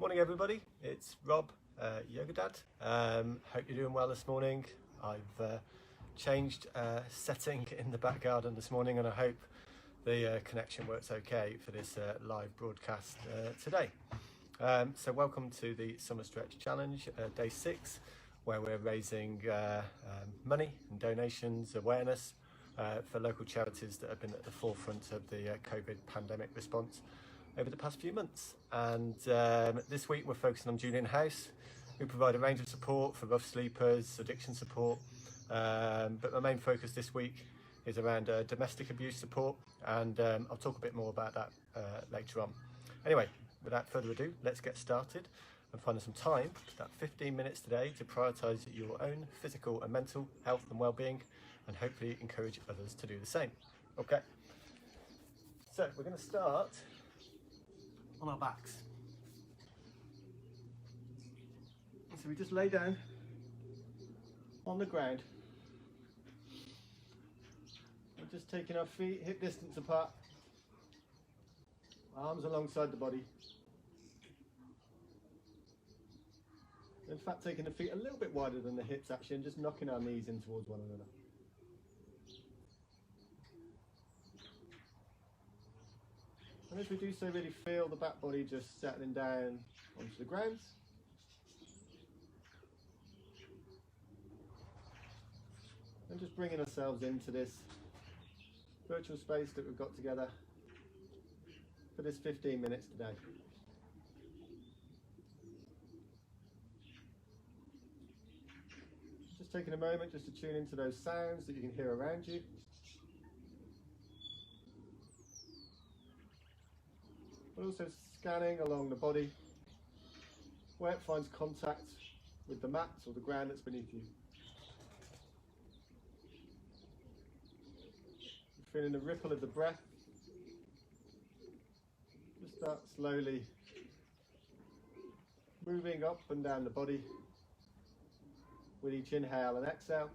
Morning everybody, it's Rob, Yoga Dad. Hope you're doing well this morning. I've changed setting in the back garden this morning and I hope the connection works okay for this live broadcast today. So welcome to the Summer Stretch Challenge, day 6, where we're raising money and donations, awareness for local charities that have been at the forefront of the COVID pandemic response over the past few months. And this week we're focusing on Julian House, who provide a range of support for rough sleepers, addiction support, but my main focus this week is around domestic abuse support, and I'll talk a bit more about that later on. Anyway, without further ado, let's get started and find some time, about 15 minutes today, to prioritise your own physical and mental health and well-being, and hopefully encourage others to do the same. Okay, so we're going to start on our backs. So we just lay down on the ground. We're just taking our feet hip distance apart, arms alongside the body. In fact, taking the feet a little bit wider than the hips actually, and just knocking our knees in towards one another. And as we do so, really feel the back body just settling down onto the ground. And just bringing ourselves into this virtual space that we've got together for this 15 minutes today. Just taking a moment just to tune into those sounds that you can hear around you. But also scanning along the body where it finds contact with the mat or the ground that's beneath you. Feeling the ripple of the breath. Just start slowly moving up and down the body with each inhale and exhale.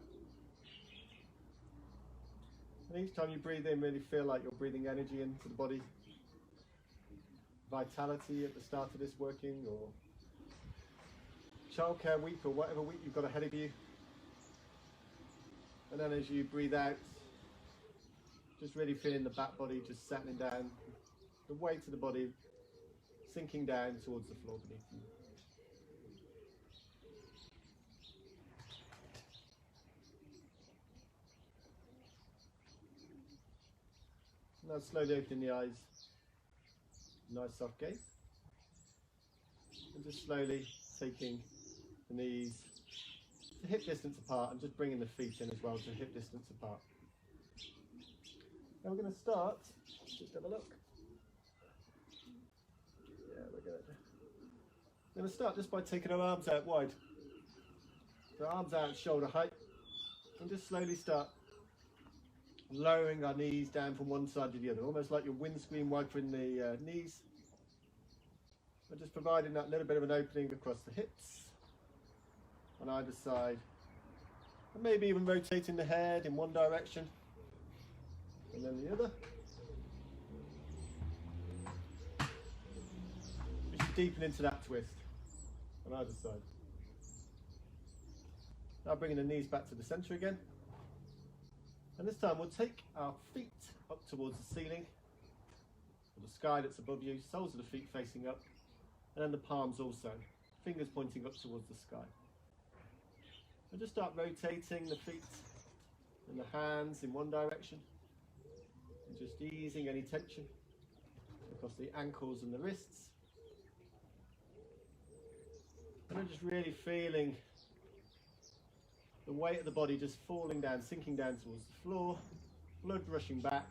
And each time you breathe in, really feel like you're breathing energy into the body. Vitality at the start of this working, or childcare week, or whatever week you've got ahead of you. And then as you breathe out, just really feeling the back body just settling down, the weight of the body sinking down towards the floor beneath you. Now slowly opening the eyes, nice soft gaze, and just slowly taking the knees to hip distance apart and just bringing the feet in as well to hip distance apart. Now we're going to start, just have a look. Yeah, we're going to start just by taking our arms out wide. So arms out shoulder height, and just slowly start lowering our knees down from one side to the other, almost like your windscreen wipering the knees. And just providing that little bit of an opening across the hips on either side. And maybe even rotating the head in one direction and then the other. Just deepen into that twist on either side. Now bringing the knees back to the center again. And this time we'll take our feet up towards the ceiling, or the sky that's above you, soles of the feet facing up, and then the palms also, fingers pointing up towards the sky. And just start rotating the feet and the hands in one direction, and just easing any tension across the ankles and the wrists. And then just really feeling the weight of the body just falling down, sinking down towards the floor, blood rushing back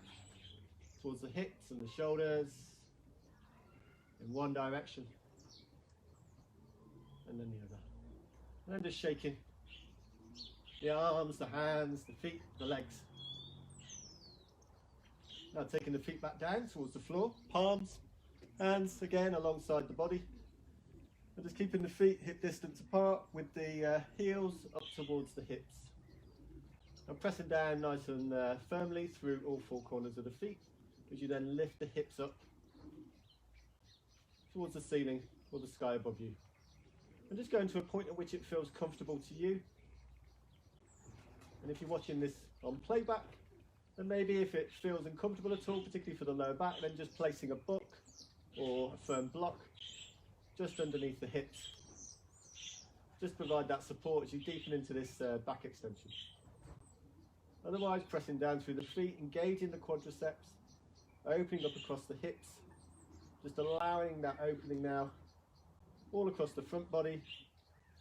towards the hips and the shoulders in one direction and then the other. And then just shaking the arms, the hands, the feet, the legs. Now taking the feet back down towards the floor, palms, hands again alongside the body. And just keeping the feet hip distance apart with the heels up towards the hips. And pressing down nice and firmly through all four corners of the feet as you then lift the hips up towards the ceiling or the sky above you. And just going to a point at which it feels comfortable to you. And if you're watching this on playback, then maybe if it feels uncomfortable at all, particularly for the lower back, then just placing a book or a firm block just underneath the hips. Just provide that support as you deepen into this back extension. Otherwise, pressing down through the feet, engaging the quadriceps, opening up across the hips, just allowing that opening now all across the front body,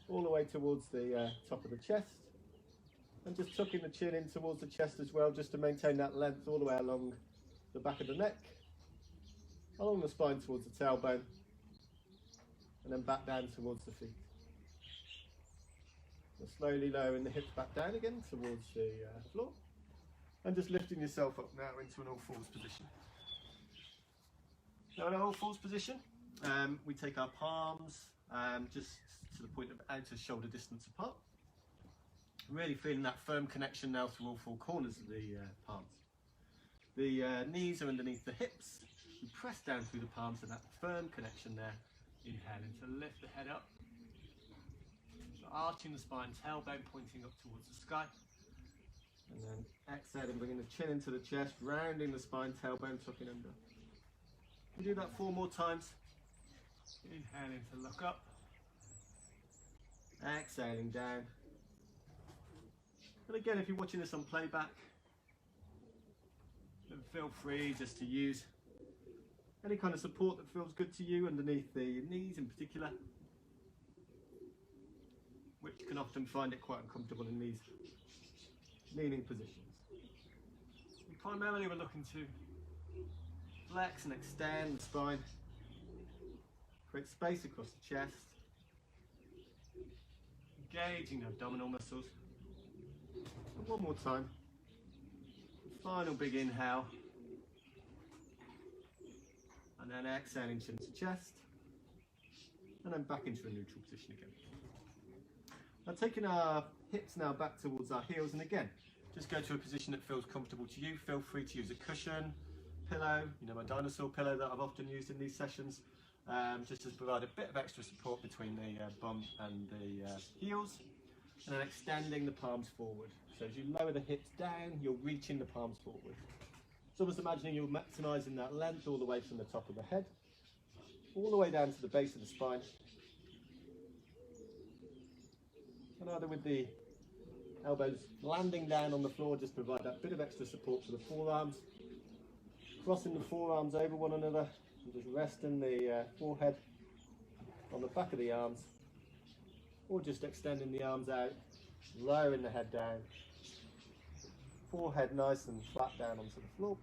all the way towards the top of the chest, and just tucking the chin in towards the chest as well, just to maintain that length all the way along the back of the neck, along the spine towards the tailbone, and then back down towards the feet. So slowly lowering the hips back down again towards the floor, and just lifting yourself up now into an all fours position. Now in an all fours position, we take our palms just to the point of outer shoulder distance apart. Really feeling that firm connection now through all four corners of the palms. The knees are underneath the hips. We press down through the palms and that firm connection there. Inhaling to lift the head up. So arching the spine, tailbone pointing up towards the sky. And then exhaling, bringing the chin into the chest, rounding the spine, tailbone tucking under. We do that 4 more times. Inhaling to look up. Exhaling down. And again, if you're watching this on playback, then feel free just to use any kind of support that feels good to you underneath the knees in particular, which can often find it quite uncomfortable in these leaning positions. And primarily we're looking to flex and extend the spine, create space across the chest, engaging the abdominal muscles. And one more time, final big inhale, and then exhaling chin to chest, and then back into a neutral position again. Now taking our hips now back towards our heels, and again, just go to a position that feels comfortable to you. Feel free to use a cushion, pillow, my dinosaur pillow that I've often used in these sessions, just to provide a bit of extra support between the bum and the heels, and then extending the palms forward. So as you lower the hips down, you're reaching the palms forward. So almost imagining you're maximising that length all the way from the top of the head, all the way down to the base of the spine. And either with the elbows landing down on the floor, just provide that bit of extra support for the forearms, crossing the forearms over one another, and just resting the forehead on the back of the arms, or just extending the arms out, lowering the head down, forehead nice and flat down onto the floor.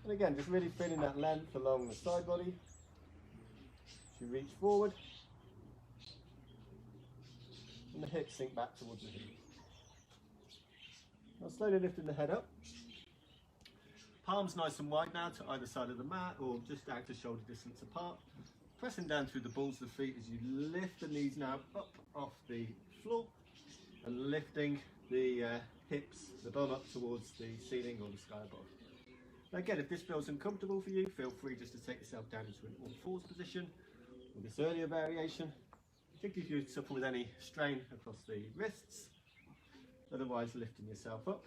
And again, just really feeling that length along the side body as you reach forward, and the hips sink back towards the heels. Now slowly lifting the head up, palms nice and wide now to either side of the mat or just out to shoulder distance apart. Pressing down through the balls of the feet as you lift the knees now up off the floor and lifting the hips, the bum up towards the ceiling or the sky above. Now again, if this feels uncomfortable for you, feel free just to take yourself down into an all fours position or this earlier variation, particularly if you suffer with any strain across the wrists. Otherwise, lifting yourself up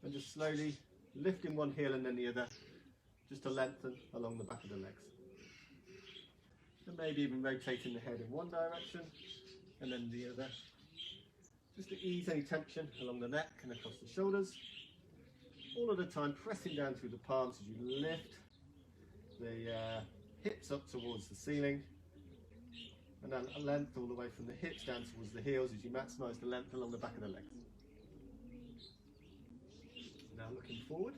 and just slowly lifting one heel and then the other, just to lengthen along the back of the legs. And maybe even rotating the head in one direction and then the other, just to ease any tension along the neck and across the shoulders. All of the time pressing down through the palms as you lift the hips up towards the ceiling, and then a length all the way from the hips down towards the heels as you maximise the length along the back of the legs. Now looking forward,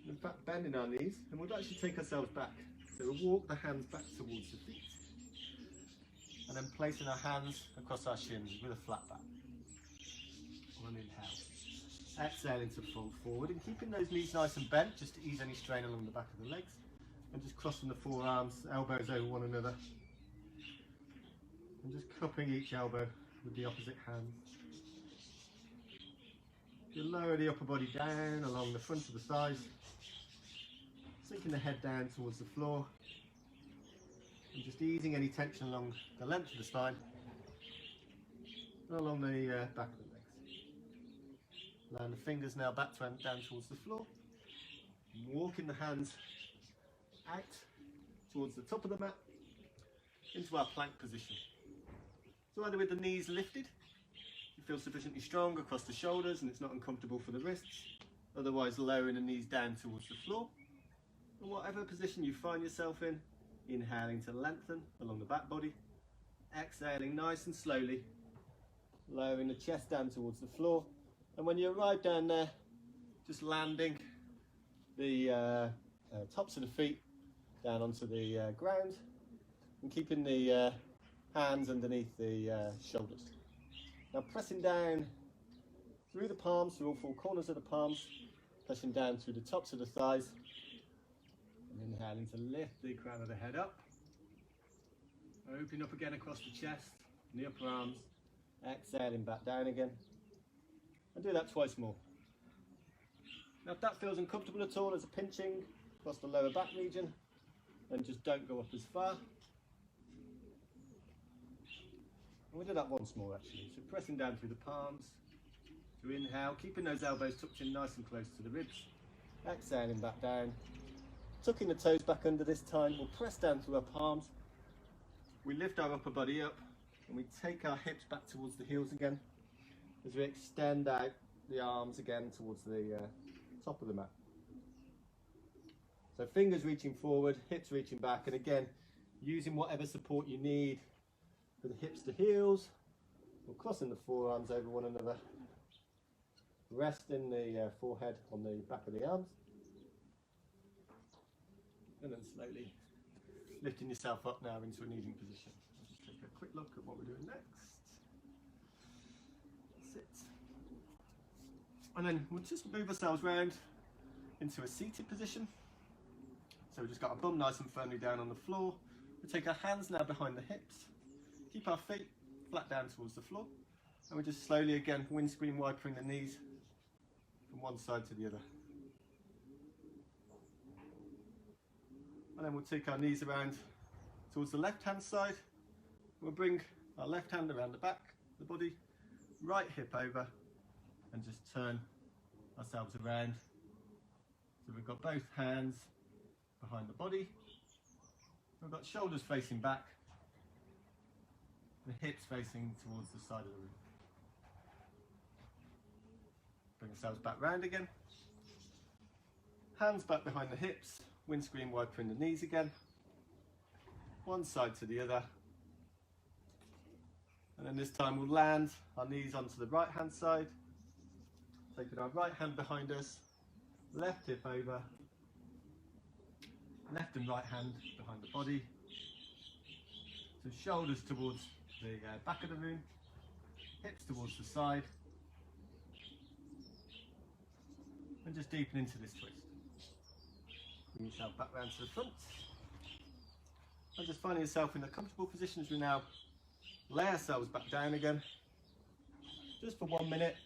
in fact bending our knees, and we'll actually take ourselves back. So we'll walk the hands back towards the feet, and then placing our hands across our shins with a flat back. On an inhale. Exhaling to fold forward and keeping those knees nice and bent just to ease any strain along the back of the legs. And just crossing the forearms, elbows over one another. And just cupping each elbow with the opposite hand. You lower the upper body down along the front of the thighs. So Taking the head down towards the floor and just easing any tension along the length of the spine and along the back of the legs. Allowing the fingers now back to down towards the floor. Walking the hands out towards the top of the mat into our plank position. So either with the knees lifted, you feel sufficiently strong across the shoulders and it's not uncomfortable for the wrists, otherwise lowering the knees down towards the floor. And whatever position you find yourself in, inhaling to lengthen along the back body, exhaling nice and slowly, lowering the chest down towards the floor. And when you arrive down there, just landing the tops of the feet down onto the ground and keeping the hands underneath the shoulders. Now pressing down through the palms, through all four corners of the palms, pressing down through the tops of the thighs, and inhaling to lift the crown of the head up, opening up again across the chest and the upper arms, exhaling back down again, and do that twice more. Now if that feels uncomfortable at all, there's a pinching across the lower back region, then just don't go up as far. And we'll do that once more actually. So pressing down through the palms, to inhale, keeping those elbows tucked in nice and close to the ribs, exhaling back down, tucking the toes back under this time. We'll press down through our palms, we lift our upper body up and we take our hips back towards the heels again as we extend out the arms again towards the top of the mat. So fingers reaching forward, hips reaching back, and again using whatever support you need for the hips to heels, or crossing the forearms over one another, resting the forehead on the back of the arms, and then slowly lifting yourself up now into a kneeling position. I'll just take a quick look at what we're doing next. Sit. And then we'll just move ourselves round into a seated position. So we've just got our bum nice and firmly down on the floor. We'll take our hands now behind the hips, keep our feet flat down towards the floor, and we'll just slowly again windscreen wipering the knees from one side to the other. And then we'll take our knees around towards the left hand side. We'll bring our left hand around the back of the body, right hip over, and just turn ourselves around. So we've got both hands behind the body. We've got shoulders facing back, the hips facing towards the side of the room. Bring ourselves back round again. Hands back behind the hips, windscreen wipering the knees again. One side to the other. And then this time we'll land our knees onto the right hand side. Taking our right hand behind us, left hip over, left and right hand behind the body. So shoulders towards the back of the room, hips towards the side. And just deepen into this twist. Bring yourself back round to the front. And just finding yourself in a comfortable position as we now lay ourselves back down again. Just for 1 minute.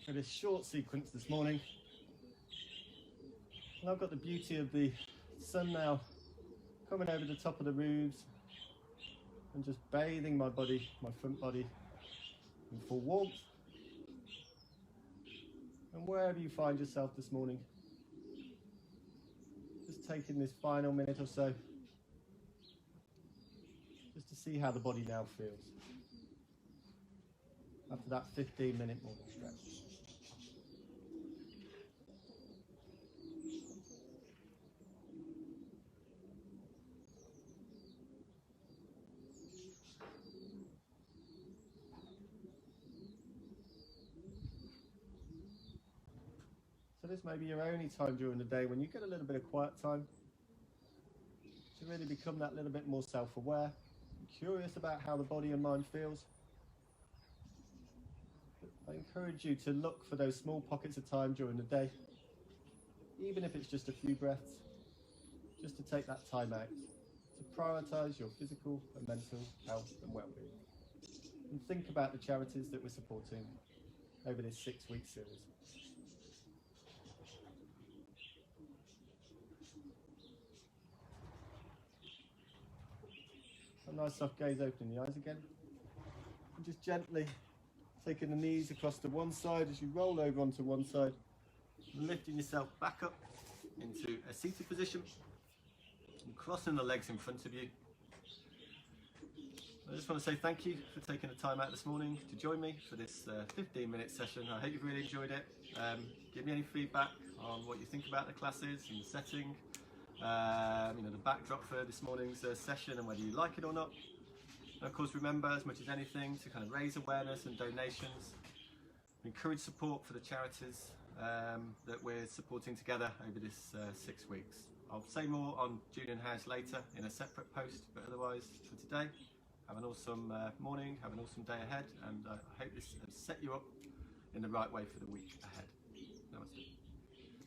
For this short sequence this morning. And I've got the beauty of the sun now coming over the top of the roofs and just bathing my body, my front body, in full warmth. And wherever you find yourself this morning, just taking this final minute or so just to see how the body now feels after that 15-minute morning stretch. So this may be your only time during the day when you get a little bit of quiet time to really become that little bit more self-aware, curious about how the body and mind feels. I encourage you to look for those small pockets of time during the day, even if it's just a few breaths, just to take that time out, to prioritise your physical and mental health and well-being. And think about the charities that we're supporting over this 6-week series. A nice soft gaze, opening the eyes again. And just gently taking the knees across to one side as you roll over onto one side, lifting yourself back up into a seated position and crossing the legs in front of you. I just want to say thank you for taking the time out this morning to join me for this 15-minute session. I hope you've really enjoyed it. Give me any feedback on what you think about the classes and the setting, the backdrop for this morning's session, and whether you like it or not. And of course, remember, as much as anything, to kind of raise awareness and donations, encourage support for the charities that we're supporting together over this 6 weeks. I'll say more on Julian House later in a separate post, but otherwise for today, have an awesome morning, have an awesome day ahead, and I hope this has set you up in the right way for the week ahead.